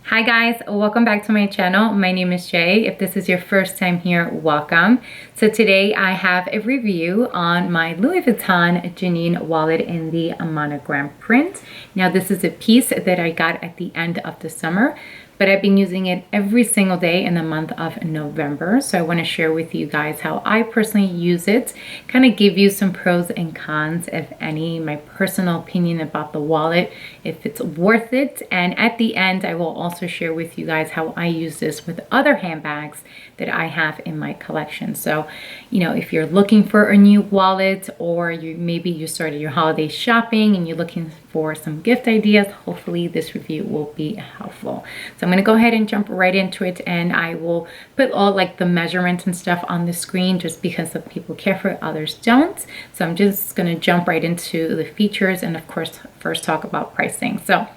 Hi guys, welcome back to my channel. My name is Jay. If this is your first time here, welcome. So today I have a review on my Louis Vuitton Jeanne wallet in the monogram print. Now this is a piece that I got at the end of the summer, but I've been using it every single day in the month of November. So I want to share with you guys how I personally use it, kind of give you some pros and cons, if any, my personal opinion about the wallet, if it's worth it. And at the end, I will also share with you guys how I use this with other handbags that I have in my collection. So, you know, if you're looking for a new wallet, or maybe you started your holiday shopping and you're looking for some gift ideas, hopefully this review will be helpful. So I'm going to go ahead and jump right into it, and I will put all like the measurements and stuff on the screen just because some people care for it, others don't. So I'm just going to jump right into the features and of course first talk about pricing. So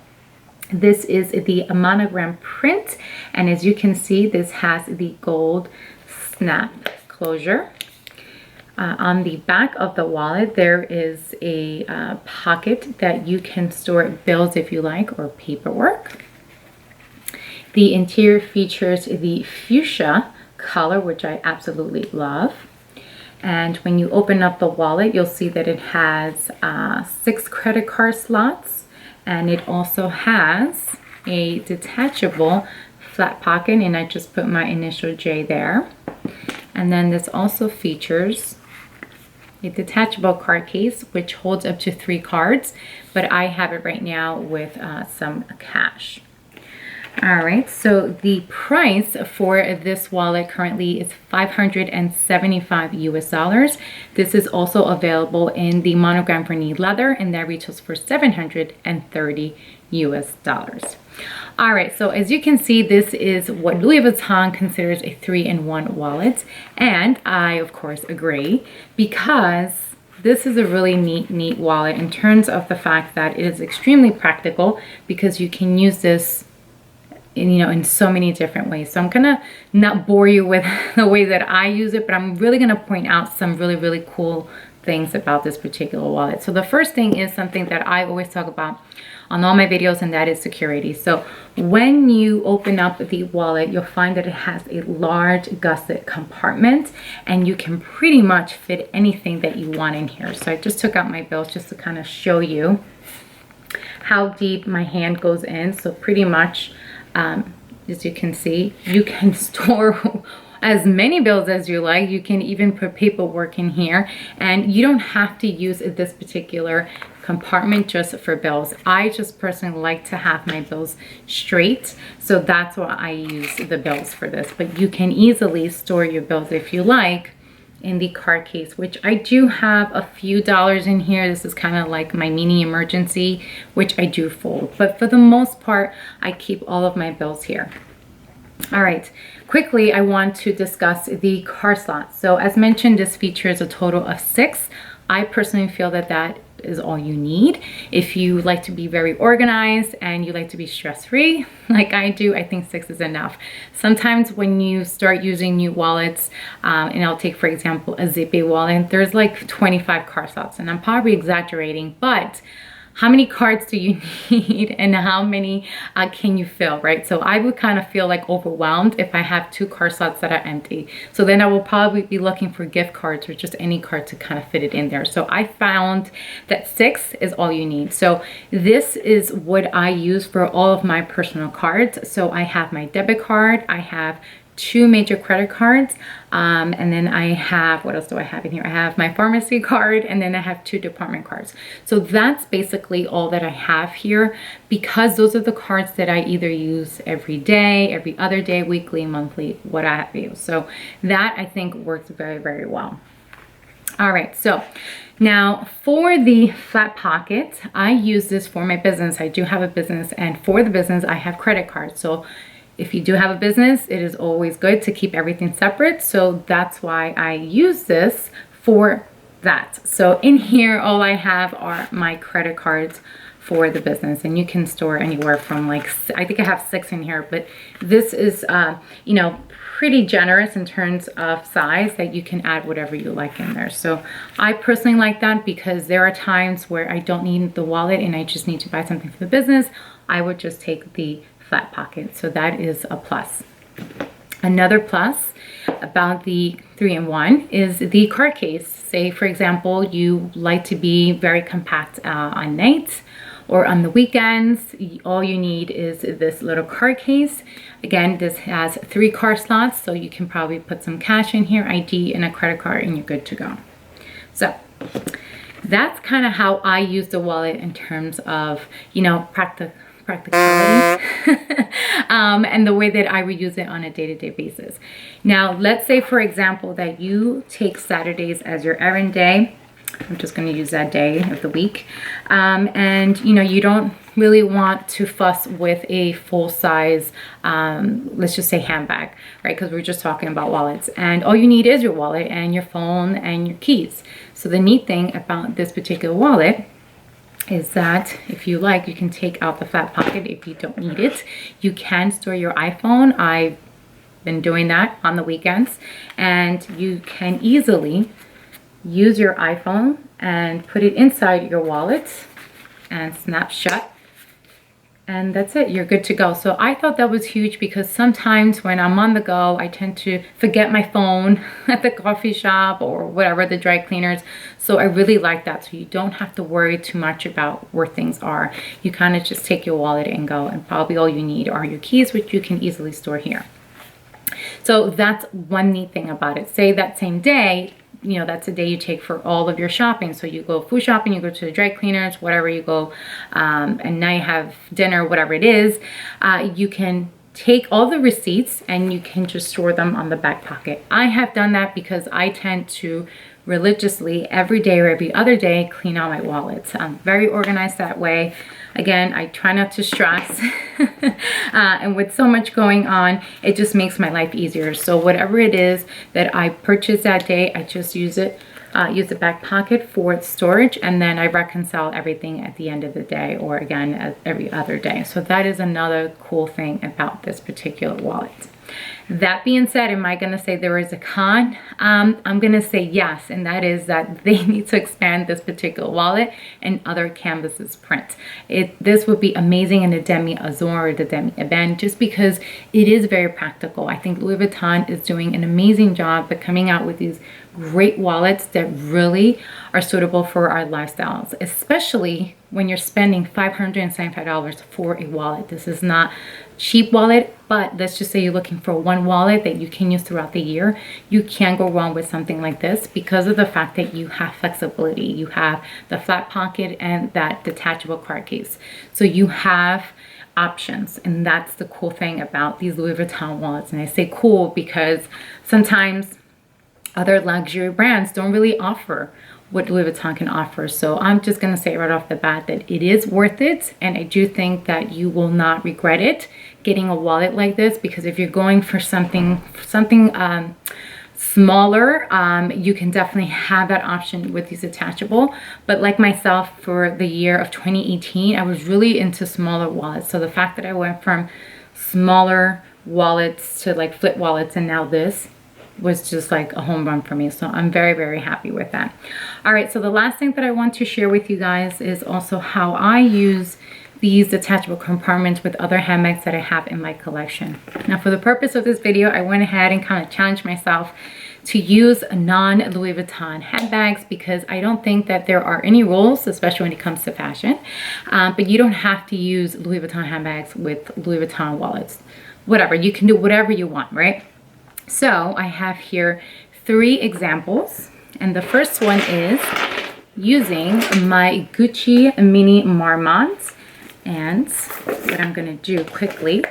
this is the monogram print, and as you can see, this has the gold snap closure. On the back of the wallet, there is a pocket that you can store bills if you like, or paperwork. The interior features the fuchsia color, which I absolutely love. And when you open up the wallet, you'll see that it has 6 credit card slots, and it also has a detachable flat pocket, and I just put my initial J there. And then this also features a detachable card case, which holds up to 3 cards, but I have it right now with some cash. All right, so the price for this wallet currently is $575 US. This is also available in the monogram vernis leather, and that retails for $730 US. All right, so as you can see, this is what Louis Vuitton considers a 3-in-1 wallet, and I of course agree, because this is a really neat wallet in terms of the fact that it is extremely practical, because you can use this in so many different ways. So I'm gonna not bore you with the way that I use it, but I'm really gonna point out some really cool things about this particular wallet. So the first thing is something that I always talk about on all my videos, and that is security. So when you open up the wallet, you'll find that it has a large gusset compartment, and you can pretty much fit anything that you want in here. So I just took out my bills just to kind of show you how deep my hand goes in. So pretty much, as you can see, you can store as many bills as you like. You can even put paperwork in here, and you don't have to use this particular compartment just for bills. I just personally like to have my bills straight, so that's why I use the bills for this. But you can easily store your bills if you like in the card case, which I do have a few dollars in here. This is kind of like my mini emergency, which I do fold, but for the most part I keep all of my bills here. All right, quickly I want to discuss the card slots. So as mentioned, this features a total of 6. I personally feel that that is all you need. If you like to be very organized and you like to be stress-free like I do, I think 6 is enough. Sometimes when you start using new wallets, and I'll take for example a Zippy wallet, there's like 25 card slots, and I'm probably exaggerating, but how many cards do you need, and how many can you fill, right? So I would kind of feel like overwhelmed if I have 2 card slots that are empty. So then I will probably be looking for gift cards or just any card to kind of fit it in there. So I found that 6 is all you need. So this is what I use for all of my personal cards. So I have my debit card, I have 2 major credit cards, and then I have, what else do I have in here? I have my pharmacy card, and then I have 2 department cards. So that's basically all that I have here, because those are the cards that I either use every day, every other day, weekly, monthly, what have you. So that I think works very well. All right, so now for the flat pocket, I use this for my business. I do have a business, and for the business I have credit cards. So if you do have a business, it is always good to keep everything separate. So that's why I use this for that. So in here, all I have are my credit cards for the business, and you can store anywhere from like, I think I have 6 in here, but this is, you know, pretty generous in terms of size, that you can add whatever you like in there. So I personally like that, because there are times where I don't need the wallet and I just need to buy something for the business. I would just take the flat pocket. So that is a plus. Another plus about the 3-in-1 is the card case. Say, for example, you like to be very compact on nights or on the weekends. All you need is this little card case. Again, this has 3 card slots, so you can probably put some cash in here, ID, and a credit card, and you're good to go. So that's kind of how I use the wallet in terms of, you know, practicality and the way that I would use it on a day-to-day basis. Now, let's say, for example, that you take Saturdays as your errand day. I'm just going to use that day of the week. And, you know, you don't really want to fuss with a full-size, let's just say handbag, right? Because we're just talking about wallets. And all you need is your wallet and your phone and your keys. So the neat thing about this particular wallet is that if you like, you can take out the flat pocket if you don't need it. You can store your iPhone. I've been doing that on the weekends. And you can easily use your iPhone and put it inside your wallet and snap shut, and that's it. You're good to go. So I thought that was huge because sometimes when I'm on the go, I tend to forget my phone at the coffee shop or whatever, the dry cleaners. So I really like that. So you don't have to worry too much about where things are. You kind of just take your wallet and go, and probably all you need are your keys, which you can easily store here. So that's one neat thing about it. Say that same day, you know, that's a day you take for all of your shopping. So you go food shopping, you go to the dry cleaners, whatever you go, and now you have dinner, whatever it is, you can take all the receipts and you can just store them on the back pocket. I have done that because I tend to religiously every day or every other day clean out my wallets. I'm very organized that way. Again, I try not to stress and with so much going on, it just makes my life easier. So whatever it is that I purchase that day, I just use it, use the back pocket for its storage, and then I reconcile everything at the end of the day, or again, every other day. So that is another cool thing about this particular wallet. That being said, am I going to say there is a con? I'm going to say yes, and that is that they need to expand this particular wallet and other canvases print. This would be amazing in the Demi Azur or the Demi Ebene, just because it is very practical. I think Louis Vuitton is doing an amazing job at coming out with these great wallets that really are suitable for our lifestyles, especially when you're spending $575 for a wallet. This is not cheap wallet, but let's just say you're looking for one wallet that you can use throughout the year. You can't go wrong with something like this because of the fact that you have flexibility. You have the flat pocket and that detachable card case. So you have options, and that's the cool thing about these Louis Vuitton wallets. And I say cool because sometimes other luxury brands don't really offer what Louis Vuitton can offer. So I'm just going to say right off the bat that it is worth it, and I do think that you will not regret it getting a wallet like this, because if you're going for something smaller, you can definitely have that option with these detachable. But like myself, for the year of 2018, I was really into smaller wallets. So the fact that I went from smaller wallets to like flip wallets and now this was just like a home run for me. So I'm very, very happy with that. All right, so the last thing that I want to share with you guys is also how I use these detachable compartments with other handbags that I have in my collection. Now, for the purpose of this video, I went ahead and kind of challenged myself to use non-Louis Vuitton handbags, because I don't think that there are any rules, especially when it comes to fashion. But you don't have to use Louis Vuitton handbags with Louis Vuitton wallets. Whatever, you can do whatever you want, right? So I have here 3 examples, and the first one is using my Gucci Mini Marmots. And what I'm going to do quickly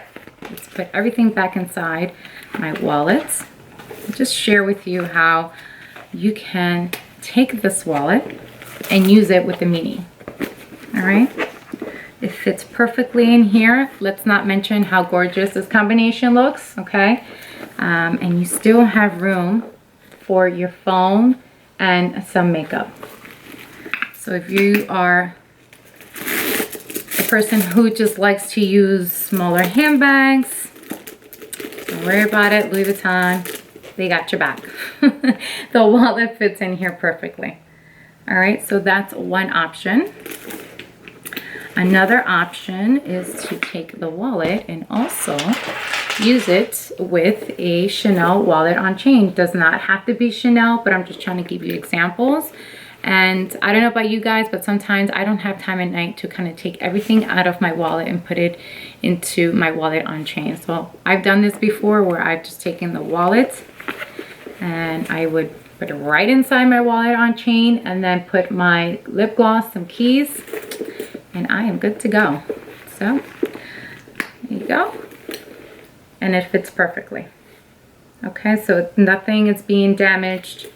is put everything back inside my wallet. Just share with you how you can take this wallet and use it with the Mini. All right, it fits perfectly in here. Let's not mention how gorgeous this combination looks, okay? And you still have room for your phone and some makeup. So if you are a person who just likes to use smaller handbags, don't worry about it. Louis Vuitton, they got your back. The wallet fits in here perfectly. All right, so that's one option. Another option is to take the wallet and also use it with a Chanel wallet on chain. It does not have to be Chanel, but I'm just trying to give you examples. And I don't know about you guys, but sometimes I don't have time at night to kind of take everything out of my wallet and put it into my wallet on chain. So I've done this before where I've just taken the wallet and I would put it right inside my wallet on chain and then put my lip gloss, some keys, and I am good to go. So there you go. And it fits perfectly. Okay, so nothing is being damaged.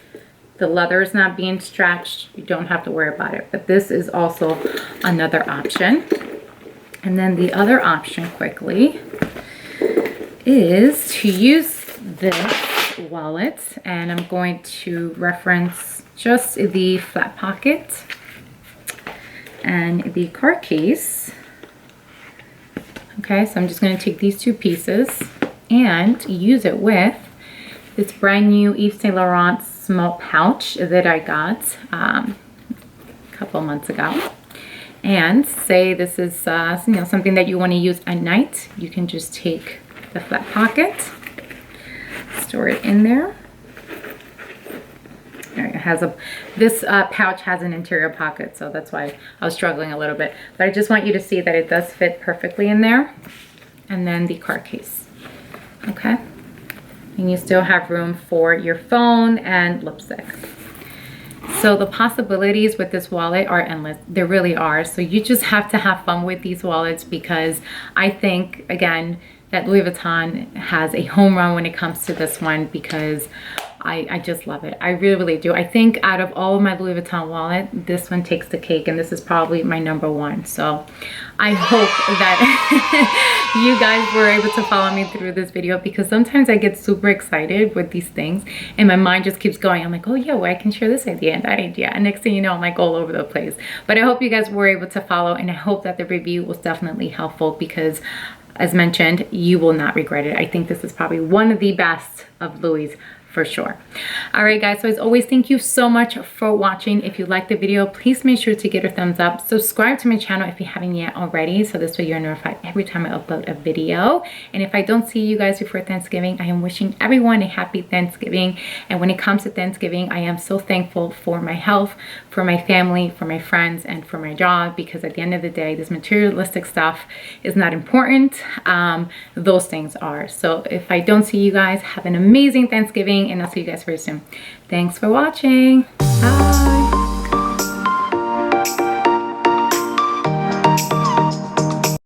The leather is not being stretched. You don't have to worry about it. But this is also another option. And then the other option quickly is to use this wallet. And I'm going to reference just the flat pocket and the car case. Okay, so I'm just going to take these two pieces and use it with this brand new Yves Saint Laurent small pouch that I got a couple months ago. And say this is something that you want to use at night, you can just take the flat pocket, store it in there. It has this pouch has an interior pocket, so that's why I was struggling a little bit. But I just want you to see that it does fit perfectly in there. And then the car case, okay? And you still have room for your phone and lipstick. So the possibilities with this wallet are endless. There really are. So you just have to have fun with these wallets, because I think, again, that Louis Vuitton has a home run when it comes to this one, because I just love it. I really, really do. I think out of all of my Louis Vuitton wallet, this one takes the cake, and this is probably my #1. So I hope that you guys were able to follow me through this video, because sometimes I get super excited with these things and my mind just keeps going. I'm like, oh yeah, well, I can share this idea and that idea. And next thing you know, I'm like all over the place. But I hope you guys were able to follow, and I hope that the review was definitely helpful, because as mentioned, you will not regret it. I think this is probably one of the best of Louis, for sure. All right, guys, so as always, thank you so much for watching. If you liked the video, please make sure to give it a thumbs up. Subscribe to my channel if you haven't yet already, so this way you're notified every time I upload a video. And if I don't see you guys before Thanksgiving, I am wishing everyone a happy Thanksgiving. And when it comes to Thanksgiving, I am so thankful for my health, for my family, for my friends, and for my job, because at the end of the day, this materialistic stuff is not important. Those things are. So if I don't see you guys, have an amazing Thanksgiving, and I'll see you guys very soon. Thanks for watching. Bye.